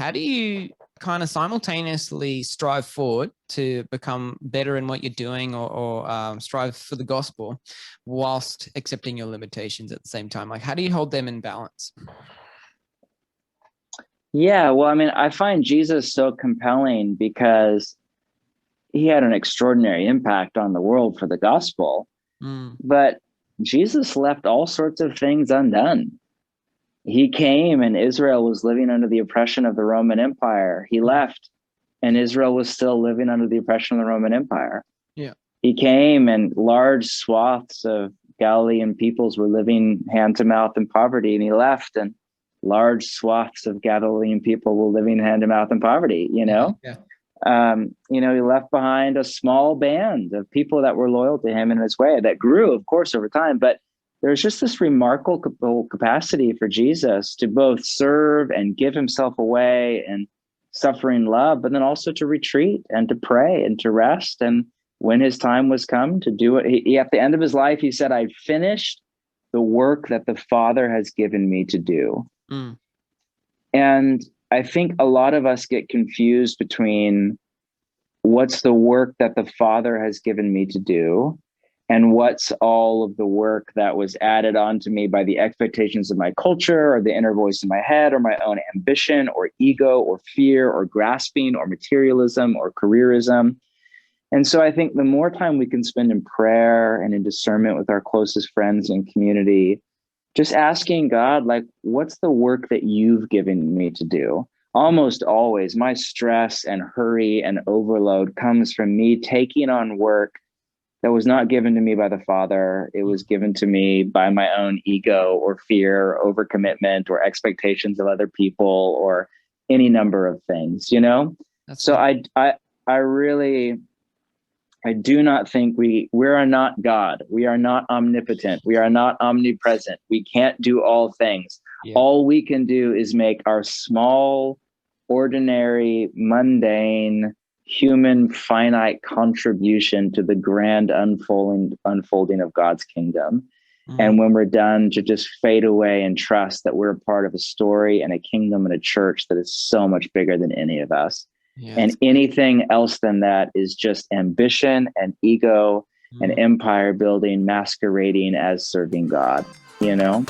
how do you kind of simultaneously strive forward to become better in what you're doing, or strive for the gospel whilst accepting your limitations at the same time? Like, how do you hold them in balance? Yeah, well, I mean, I find Jesus so compelling because he had an extraordinary impact on the world for the gospel, Mm, but Jesus left all sorts of things undone. He came and Israel was living under the oppression of the Roman Empire. He mm, left and Israel was still living under the oppression of the Roman Empire. yeah. He came and large swaths of Galilean peoples were living hand to mouth in poverty, and he left and large swaths of Galilean people were living hand to mouth in poverty, Yeah. Yeah. he left behind a small band of people that were loyal to him in his way that grew, of course, over time. But there's just this remarkable capacity for Jesus to both serve and give himself away and suffering love, but then also to retreat and to pray and to rest. And when his time was come to do it, he at the end of his life, he said, "I finished the work that the Father has given me to do." Mm, And I think a lot of us get confused between what's the work that the Father has given me to do and what's all of the work that was added on to me by the expectations of my culture or the inner voice in my head or my own ambition or ego or fear or grasping or materialism or careerism. And so I think the more time we can spend in prayer and in discernment with our closest friends and community, just asking God, like, what's the work that you've given me to do? Almost always, my stress and hurry and overload comes from me taking on work that was not given to me by the Father. It mm. was given to me by my own ego or fear, or overcommitment, or expectations of other people, or any number of things. That's So good. I really I do not think we are not God. We are not omnipotent. We are not omnipresent. We can't do all things. Yeah. All we can do is make our small, ordinary, mundane, human, finite contribution to the grand unfolding of God's kingdom. Mm, And when we're done, to just fade away and trust that we're a part of a story and a kingdom and a church that is so much bigger than any of us. yeah. And That's good. anything else than that is just ambition and ego and Mm. empire building masquerading as serving God, you know?